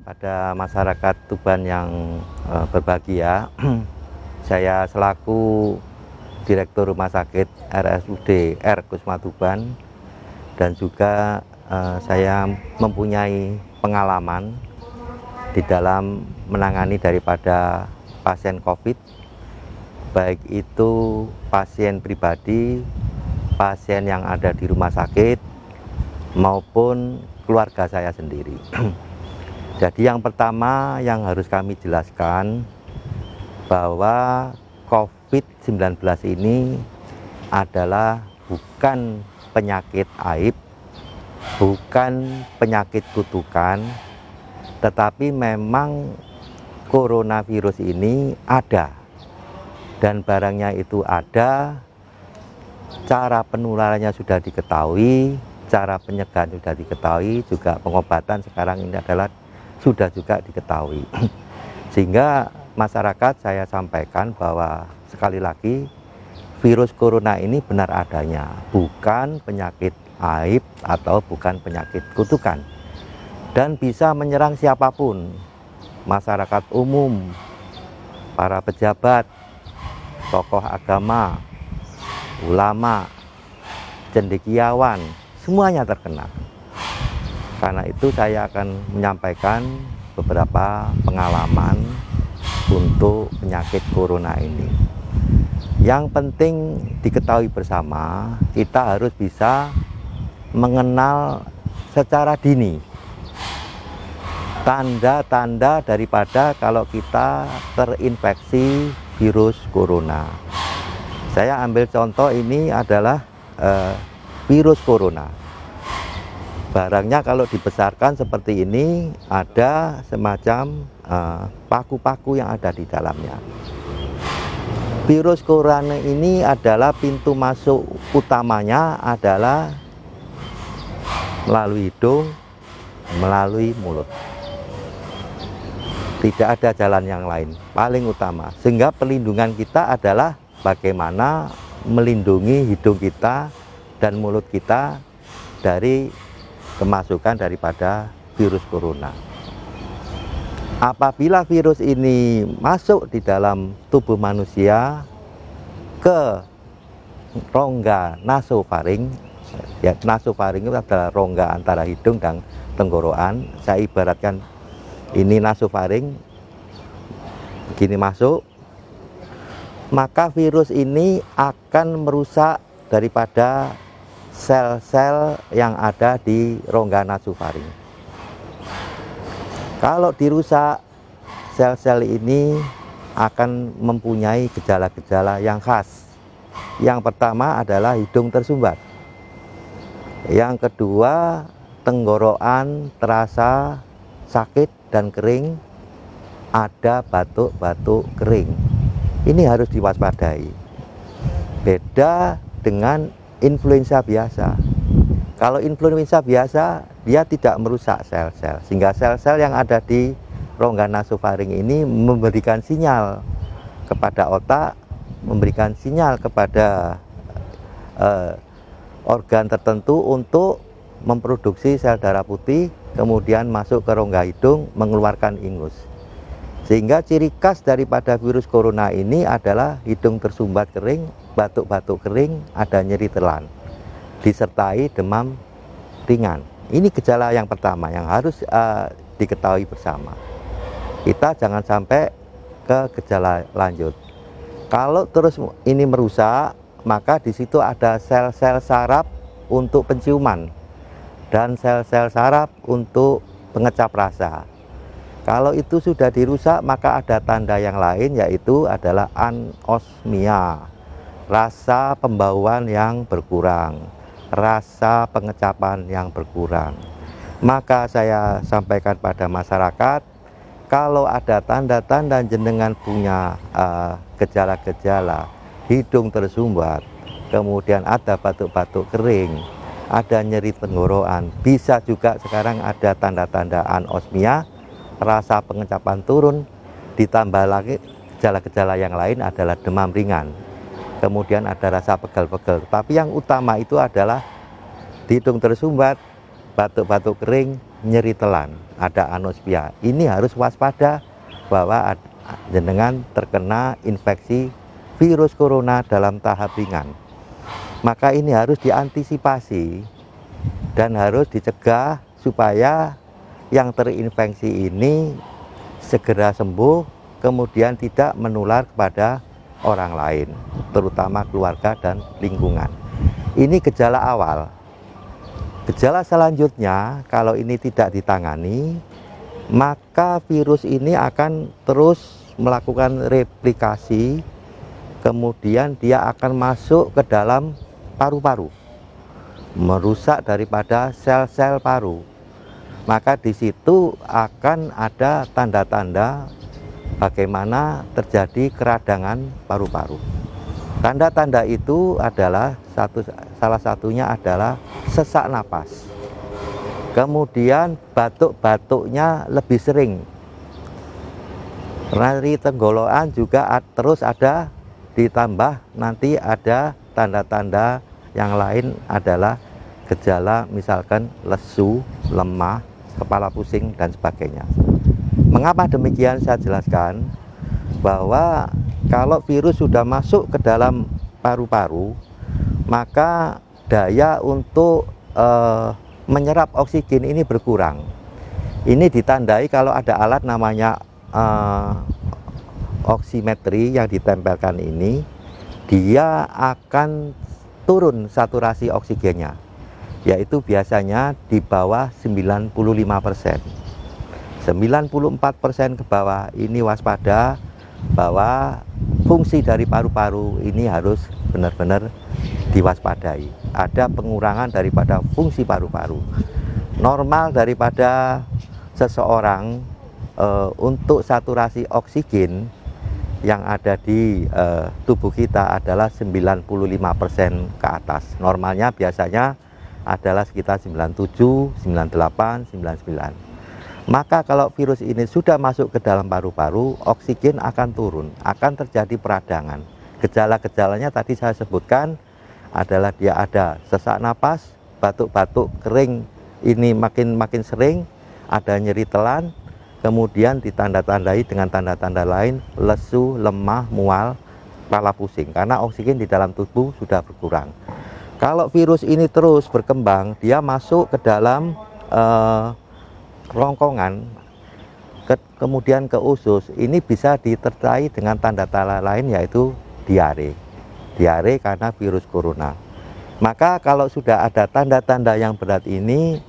Pada masyarakat Tuban yang berbahagia, saya selaku Direktur Rumah Sakit RSUD R. Kusma Tuban dan juga saya mempunyai pengalaman di dalam menangani daripada pasien COVID, baik itu pasien pribadi, pasien yang ada di rumah sakit, maupun keluarga saya sendiri. Jadi yang pertama yang harus kami jelaskan bahwa COVID-19 ini adalah bukan penyakit aib, bukan penyakit kutukan, tetapi memang coronavirus ini ada dan barangnya itu ada, cara penularannya sudah diketahui, cara pencegahan sudah diketahui, juga pengobatan sekarang ini adalah sudah juga diketahui. Sehingga masyarakat saya sampaikan bahwa sekali lagi virus corona ini benar adanya, bukan penyakit aib atau bukan penyakit kutukan, dan bisa menyerang siapapun, masyarakat umum, para pejabat, tokoh agama, ulama, cendekiawan, semuanya terkena. Karena itu saya akan menyampaikan beberapa pengalaman untuk penyakit corona ini. Yang penting diketahui bersama, kita harus bisa mengenal secara dini tanda-tanda daripada kalau kita terinfeksi virus corona. Saya ambil contoh, ini adalah virus corona. Barangnya kalau dibesarkan seperti ini, ada semacam paku-paku yang ada di dalamnya. Virus corona ini adalah pintu masuk utamanya adalah melalui hidung, melalui mulut. Tidak ada jalan yang lain, paling utama. Sehingga pelindungan kita adalah bagaimana melindungi hidung kita dan mulut kita dari kemasukan daripada virus corona. Apabila virus ini masuk di dalam tubuh manusia ke rongga nasofaring, ya, nasofaring itu adalah rongga antara hidung dan tenggorokan. Saya ibaratkan ini nasofaring, begini masuk, maka virus ini akan merusak daripada sel-sel yang ada di rongga nasofaring. Kalau dirusak, sel-sel ini akan mempunyai gejala-gejala yang khas. Yang pertama adalah hidung tersumbat. Yang kedua, tenggorokan terasa sakit dan kering, ada batuk-batuk kering. Ini harus diwaspadai. Beda dengan influenza biasa. Kalau influenza biasa, dia tidak merusak sel-sel, sehingga sel-sel yang ada di rongga nasofaring ini memberikan sinyal kepada otak, memberikan sinyal kepada organ tertentu untuk memproduksi sel darah putih, kemudian masuk ke rongga hidung mengeluarkan ingus. Sehingga ciri khas daripada virus corona ini adalah hidung tersumbat kering, batuk-batuk kering, ada nyeri telan, disertai demam ringan. Ini gejala yang pertama yang harus diketahui bersama. Kita jangan sampai ke gejala lanjut. Kalau terus ini merusak, maka di situ ada sel-sel saraf untuk penciuman dan sel-sel saraf untuk pengecap rasa. Kalau itu sudah dirusak, maka ada tanda yang lain, yaitu adalah anosmia, rasa pembauan yang berkurang, rasa pengecapan yang berkurang. Maka saya sampaikan pada masyarakat, kalau ada tanda-tanda jenengan punya gejala-gejala hidung tersumbat, kemudian ada batuk-batuk kering, ada nyeri tenggorokan, bisa juga sekarang ada tanda-tanda anosmia, rasa pengecapan turun, ditambah lagi gejala-gejala yang lain adalah demam ringan, kemudian ada rasa pegal-pegal. Tapi yang utama itu adalah hidung tersumbat, batuk-batuk kering, nyeri telan, ada anospia. Ini harus waspada bahwa jenengan terkena infeksi virus corona dalam tahap ringan. Maka ini harus diantisipasi dan harus dicegah supaya yang terinfeksi ini segera sembuh, kemudian tidak menular kepada orang lain, terutama keluarga dan lingkungan. Ini gejala awal. Gejala selanjutnya, kalau ini tidak ditangani, maka virus ini akan terus melakukan replikasi, kemudian dia akan masuk ke dalam paru-paru, merusak daripada sel-sel paru. Maka di situ akan ada tanda-tanda bagaimana terjadi keradangan paru-paru. Tanda-tanda itu adalah salah satunya adalah sesak napas. Kemudian batuk-batuknya lebih sering. Nyeri tenggorokan juga terus ada, ditambah nanti ada tanda-tanda yang lain adalah gejala misalkan lesu, lemah, kepala pusing dan sebagainya. Mengapa demikian saya jelaskan bahwa kalau virus sudah masuk ke dalam paru-paru, maka daya untuk menyerap oksigen ini berkurang. Ini ditandai kalau ada alat namanya oximetri yang ditempelkan ini, dia akan turun saturasi oksigennya, yaitu biasanya di bawah 95%. 94% ke bawah ini waspada bahwa fungsi dari paru-paru ini harus benar-benar diwaspadai. Ada pengurangan daripada fungsi paru-paru. Normal daripada seseorang untuk saturasi oksigen yang ada di tubuh kita adalah 95% ke atas. Normalnya biasanya adalah sekitar 97, 98, 99. Maka kalau virus ini sudah masuk ke dalam paru-paru, oksigen akan turun, akan terjadi peradangan. Gejala-gejalanya tadi saya sebutkan adalah dia ada sesak napas, batuk-batuk kering ini makin sering, ada nyeri telan, kemudian ditanda-tandai dengan tanda-tanda lain, lesu, lemah, mual, kepala pusing, karena oksigen di dalam tubuh sudah berkurang. Kalau virus ini terus berkembang, dia masuk ke dalam rongkongan, kemudian ke usus, ini bisa ditertai dengan tanda-tanda lain yaitu diare. Diare karena virus corona. Maka kalau sudah ada tanda-tanda yang berat ini,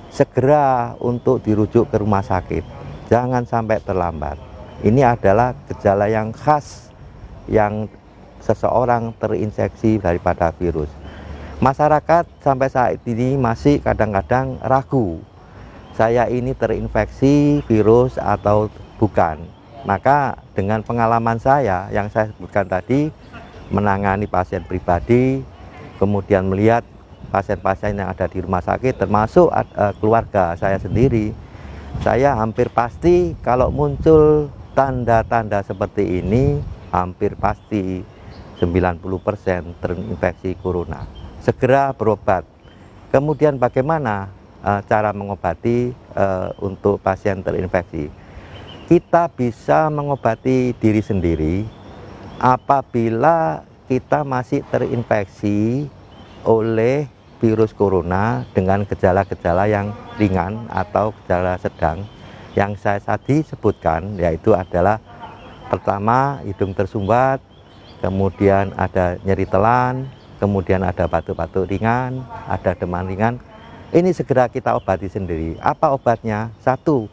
segera untuk dirujuk ke rumah sakit. Jangan sampai terlambat. Ini adalah gejala yang khas yang seseorang terinfeksi daripada virus. Masyarakat sampai saat ini masih kadang-kadang ragu, saya ini terinfeksi virus atau bukan. Maka dengan pengalaman saya yang saya sebutkan tadi, menangani pasien pribadi, kemudian melihat pasien-pasien yang ada di rumah sakit, termasuk keluarga saya sendiri, saya hampir pasti kalau muncul tanda-tanda seperti ini, hampir pasti 90% terinfeksi corona. Segera berobat. Kemudian bagaimana cara mengobati untuk pasien terinfeksi? Kita bisa mengobati diri sendiri apabila kita masih terinfeksi oleh virus corona dengan gejala-gejala yang ringan atau gejala sedang yang saya tadi sebutkan, yaitu adalah pertama hidung tersumbat, kemudian ada nyeri telan, kemudian ada batuk-batuk ringan, ada demam ringan. Ini segera kita obati sendiri. Apa obatnya? Satu,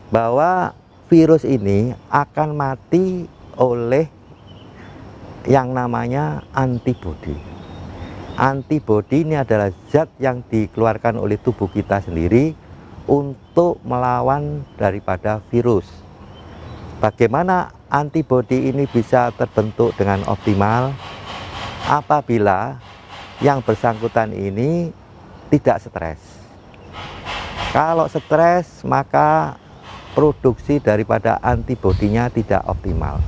bahwa virus ini akan mati oleh yang namanya antibodi. Antibodi ini adalah zat yang dikeluarkan oleh tubuh kita sendiri untuk melawan daripada virus. Bagaimana antibodi ini bisa terbentuk dengan optimal? Apabila yang bersangkutan ini tidak stres. Kalau stres, maka produksi daripada antibodinya tidak optimal.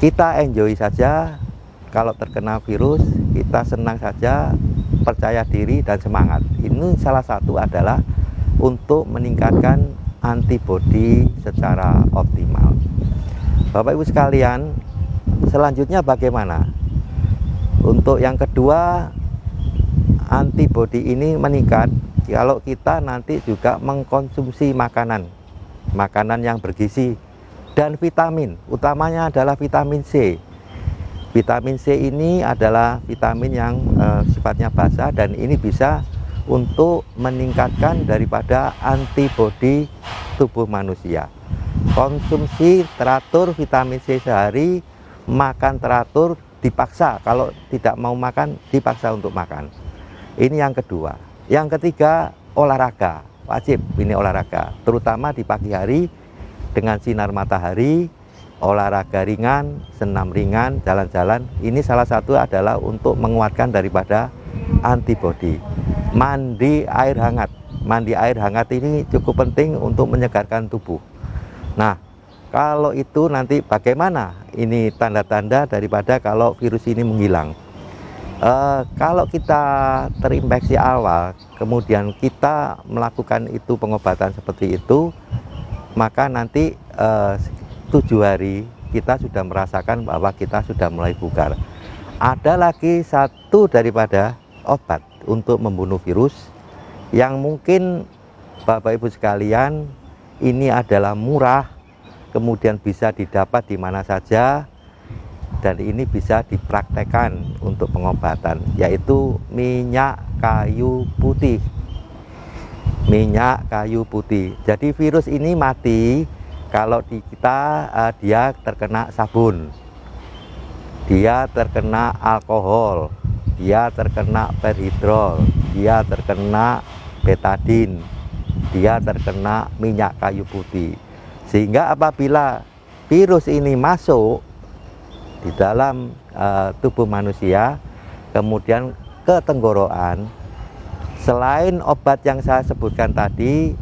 Kita enjoy saja, kalau terkena virus, kita senang saja, percaya diri dan semangat. Ini salah satu adalah untuk meningkatkan antibodi secara optimal. Bapak Ibu sekalian, selanjutnya bagaimana? Untuk yang kedua, antibodi ini meningkat kalau kita nanti juga mengkonsumsi makanan yang bergizi dan vitamin, utamanya adalah vitamin C. Vitamin C ini adalah vitamin yang sifatnya basah dan ini bisa untuk meningkatkan daripada antibodi tubuh manusia. Konsumsi teratur vitamin C sehari, makan teratur, dipaksa kalau tidak mau makan dipaksa untuk makan. Ini yang kedua. Yang ketiga, olahraga. Wajib ini olahraga, terutama di pagi hari dengan sinar matahari, olahraga ringan, senam ringan, jalan-jalan. Ini salah satu adalah untuk menguatkan daripada antibodi. Mandi air hangat. Mandi air hangat ini cukup penting untuk menyegarkan tubuh. Nah, kalau itu nanti bagaimana ini tanda-tanda daripada kalau virus ini menghilang? Kalau kita terinfeksi awal, kemudian kita melakukan itu pengobatan seperti itu, maka nanti 7 hari kita sudah merasakan bahwa kita sudah mulai bugar. Ada lagi satu daripada obat untuk membunuh virus yang mungkin Bapak Ibu sekalian ini adalah murah, kemudian bisa didapat di mana saja, dan ini bisa dipraktekkan untuk pengobatan, yaitu minyak kayu putih. Minyak kayu putih. Jadi virus ini mati kalau di kita dia terkena sabun, dia terkena alkohol, dia terkena perhidrol, dia terkena betadin, dia terkena minyak kayu putih. Sehingga apabila virus ini masuk di dalam tubuh manusia, kemudian ke tenggorokan, selain obat yang saya sebutkan tadi,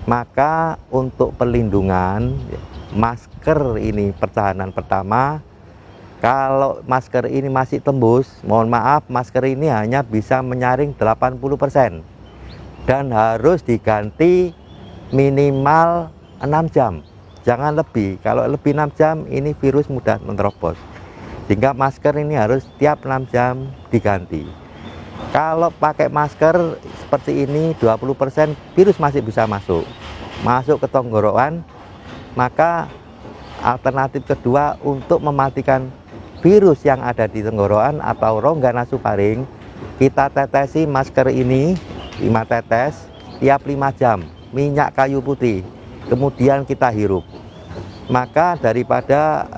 maka untuk perlindungan, masker ini pertahanan pertama. Kalau masker ini masih tembus, mohon maaf, masker ini hanya bisa menyaring 80% dan harus diganti minimal 6 jam, jangan lebih. Kalau lebih 6 jam ini virus mudah menerobos, sehingga masker ini harus tiap 6 jam diganti. Kalau pakai masker seperti ini 20% virus masih bisa masuk ke tenggorokan, maka alternatif kedua untuk mematikan virus yang ada di tenggorokan atau rongga nasofaring, kita tetesi masker ini 5 tetes tiap 5 jam minyak kayu putih, kemudian kita hirup. Maka daripada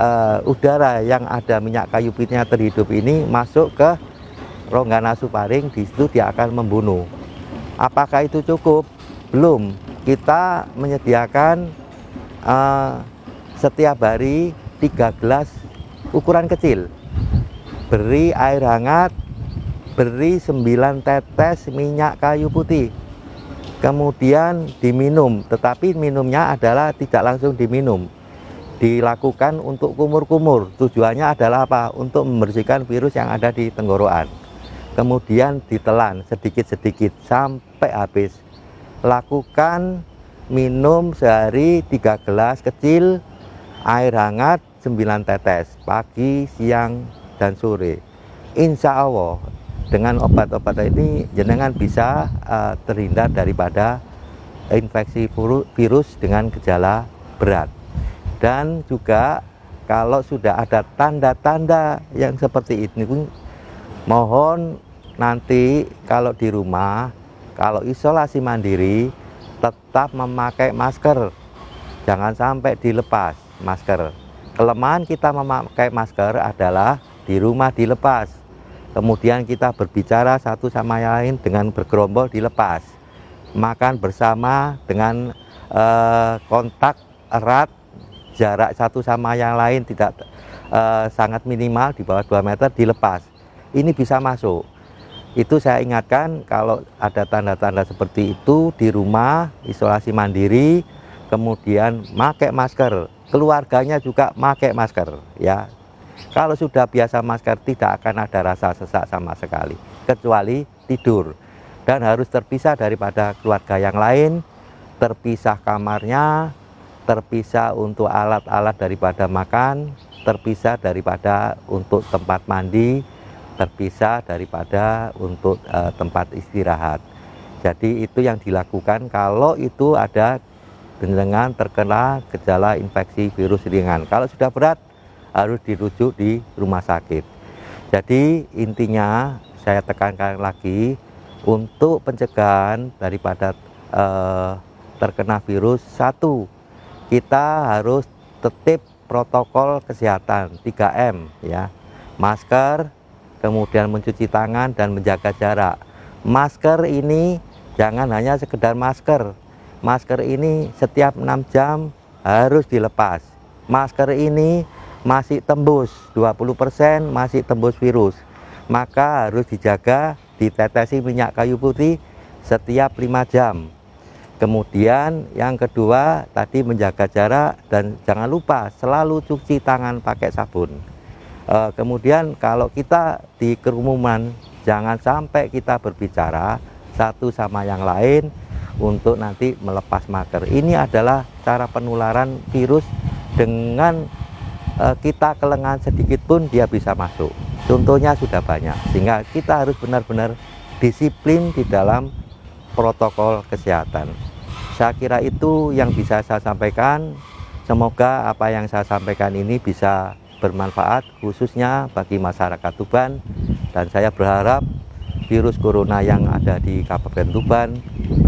udara yang ada minyak kayu putihnya terhidup ini masuk ke rongga nasofaring, di situ dia akan membunuh. Apakah itu cukup? Belum. Kita menyediakan setiap hari 3 gelas ukuran kecil, beri air hangat, beri 9 tetes minyak kayu putih, kemudian diminum. Tetapi minumnya adalah tidak langsung diminum, dilakukan untuk kumur-kumur. Tujuannya adalah apa? Untuk membersihkan virus yang ada di tenggorokan. Kemudian ditelan sedikit-sedikit sampai habis. Lakukan minum sehari 3 gelas kecil air hangat 9 tetes pagi, siang, dan sore. Insya Allah dengan obat-obat ini jenengan bisa terhindar daripada infeksi virus dengan gejala berat. Dan juga kalau sudah ada tanda-tanda yang seperti ini, mohon nanti kalau di rumah, kalau isolasi mandiri, tetap memakai masker, jangan sampai dilepas masker. Kelemahan kita memakai masker adalah di rumah dilepas, kemudian kita berbicara satu sama lain dengan bergerombol dilepas, makan bersama dengan kontak erat, jarak satu sama yang lain tidak sangat minimal di bawah 2 meter dilepas. Ini bisa masuk. Itu saya ingatkan, kalau ada tanda-tanda seperti itu di rumah isolasi mandiri, kemudian pakai masker, keluarganya juga pakai masker ya. Kalau sudah biasa masker tidak akan ada rasa sesak sama sekali, kecuali tidur. dan harus terpisah daripada keluarga yang lain, terpisah kamarnya, terpisah untuk alat-alat daripada makan, terpisah daripada untuk tempat mandi, terpisah daripada untuk tempat istirahat. Jadi itu yang dilakukan kalau itu ada dengan terkena gejala infeksi virus ringan. Kalau sudah berat harus dirujuk di rumah sakit. Jadi intinya saya tekankan lagi, untuk pencegahan daripada terkena virus, satu, kita harus tertib protokol kesehatan 3M ya. Masker, kemudian mencuci tangan dan menjaga jarak. Masker ini jangan hanya sekedar masker. Masker ini setiap 6 jam harus dilepas. Masker ini masih tembus 20%, masih tembus virus. Maka harus dijaga, ditetesi minyak kayu putih setiap 5 jam. Kemudian yang kedua tadi menjaga jarak, dan jangan lupa selalu cuci tangan pakai sabun. Kemudian kalau kita di kerumunan, jangan sampai kita berbicara satu sama yang lain untuk nanti melepas masker. Ini adalah cara penularan virus, dengan kita kelengahan sedikit pun dia bisa masuk. Contohnya sudah banyak, sehingga kita harus benar-benar disiplin di dalam protokol kesehatan. Saya kira itu yang bisa saya sampaikan. Semoga apa yang saya sampaikan ini bisa bermanfaat khususnya bagi masyarakat Tuban, dan saya berharap virus corona yang ada di Kabupaten Tuban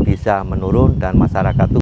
bisa menurun dan masyarakat Tuban